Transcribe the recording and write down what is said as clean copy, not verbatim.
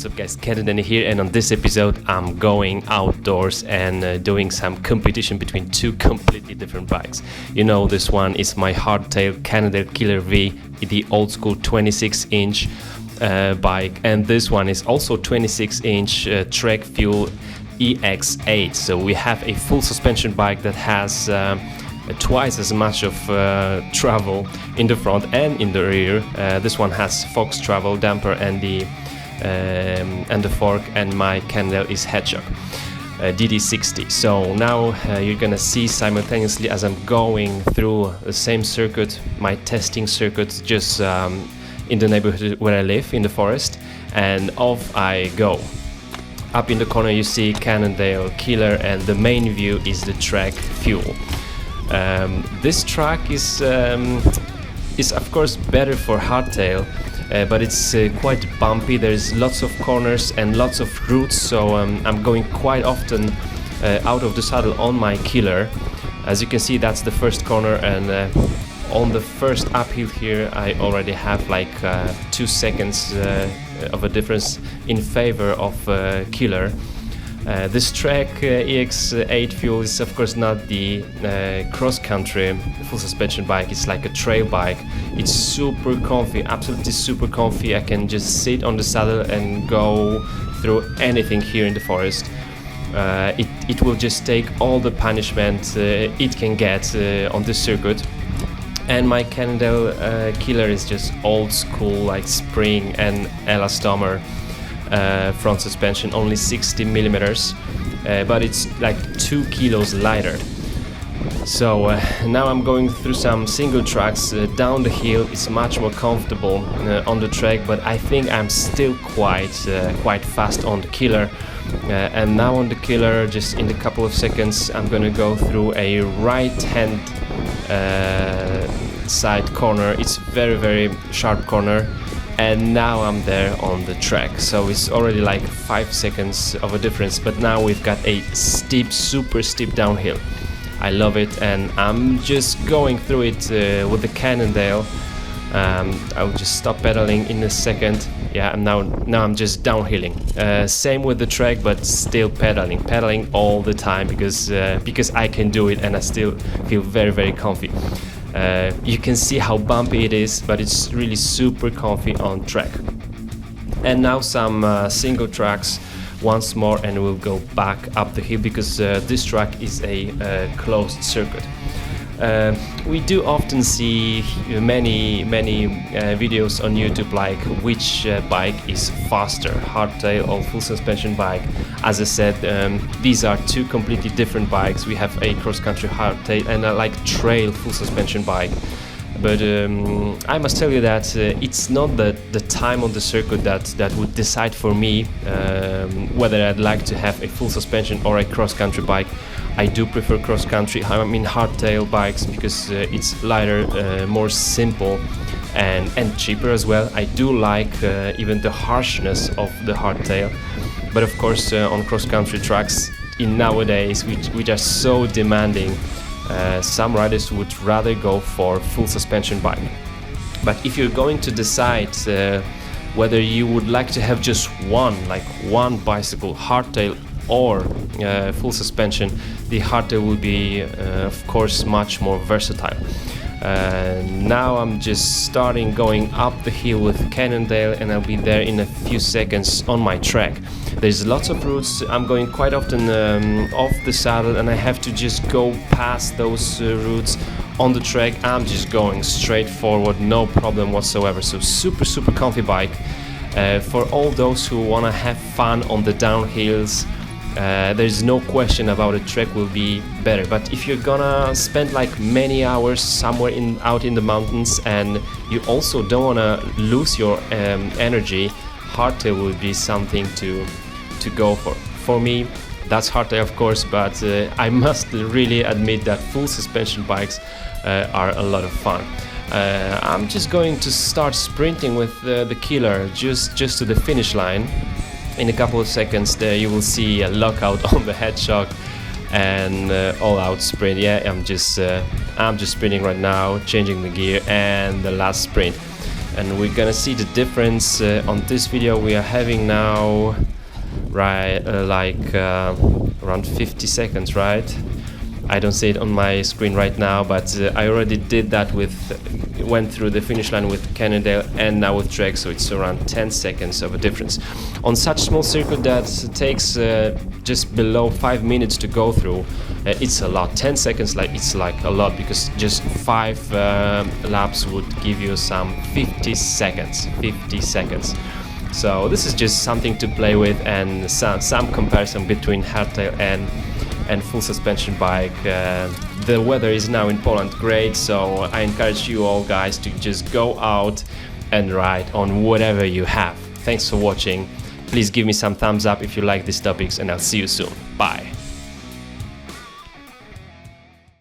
What's up guys, Cannondale here, and on this episode I'm going outdoors and doing some competition between two completely different bikes. You know, this one is my Hardtail Cannondale Killer V, the old school 26-inch bike, and this one is also 26-inch Trek Fuel EX8. So we have a full suspension bike that has twice as much of travel in the front and in the rear. This one has Fox travel damper and the fork, and my Cannondale is Hedgehog DD60. So now you're gonna see simultaneously as I'm going through the same circuit, my testing circuit, just in the neighborhood where I live, in the forest, and off I go. Up in the corner you see Cannondale Killer, and the main view is the Trek Fuel. This track is of course better for Hardtail, but it's quite bumpy. There's lots of corners and lots of roots, so I'm going quite often out of the saddle on my Killer. As you can see, that's the first corner, and on the first uphill here I already have like 2 seconds of a difference in favor of Killer. This Trek EX8 Fuel is of course not the cross-country full suspension bike. It's like a trail bike. It's super comfy, absolutely super comfy. I can just sit on the saddle and go through anything here in the forest. It will just take all the punishment it can get on this circuit. And my Cannondale Killer is just old school, like spring and elastomer front suspension, only 60 millimeters, but it's like 2 kilos lighter. So now I'm going through some single tracks down the hill. It's much more comfortable on the track, but I think I'm still quite fast on the Killer. And now on the Killer, just in a couple of seconds, I'm gonna go through a right-hand side corner. It's very sharp corner. And now I'm there on the track, so it's already like 5 seconds of a difference, but now we've got a steep, super steep downhill. I love it, and I'm just going through it with the Cannondale. I'll just stop pedaling in a second. Yeah, and now I'm just downhilling. Same with the track, but still pedaling all the time, because I can do it and I still feel very comfy. You can see how bumpy it is, but it's really super comfy on track. And now some single tracks once more, and we'll go back up the hill, because this track is a closed circuit. We do often see many videos on YouTube, like which bike is faster, Hardtail or full suspension bike. As I said, these are two completely different bikes. We have a cross-country Hardtail and a like trail full suspension bike. But I must tell you that it's not the time on the circuit that would decide for me whether I'd like to have a full suspension or a cross-country bike. I do prefer cross-country, I mean Hardtail bikes, because it's lighter, more simple, and cheaper as well. I do like even the harshness of the Hardtail, but of course on cross-country tracks in nowadays, which are so demanding, some riders would rather go for full suspension bike. But if you're going to decide whether you would like to have just one bicycle, Hardtail or full suspension, the Hardtail will be of course much more versatile. Now I'm just going up the hill with Cannondale, and I'll be there in a few seconds on my track. There's lots of routes. I'm going quite often off the saddle, and I have to just go past those routes on the track. I'm just going straight forward, no problem whatsoever. So super comfy bike for all those who want to have fun on the downhills. There's no question about it, track will be better. But if you're gonna spend like many hours somewhere out in the mountains, and you also don't wanna lose your energy, Hardtail will be something to go for. For me, that's Hardtail of course, but I must really admit that full suspension bikes are a lot of fun. I'm just going to start sprinting with the Killer just to the finish line. In a couple of seconds there you will see a lockout on the Hedgehog and all-out sprint. Yeah, I'm just sprinting right now, changing the gear, and the last sprint. and we're gonna see the difference on this video we are having now, right, around 50 seconds, right? I don't see it on my screen right now, but I already did that went through the finish line with Cannondale and now with Trek, so it's around 10 seconds of a difference. On such small circuit that takes just below 5 minutes to go through, it's a lot. 10 seconds, it's like a lot, because just 5 laps would give you some 50 seconds. So this is just something to play with, and some comparison between hardtail and full suspension bike. The weather is now in Poland great, so I encourage you all guys to just go out and ride on whatever you have. Thanks for watching. Please give me some thumbs up if you like these topics, and I'll see you soon. Bye.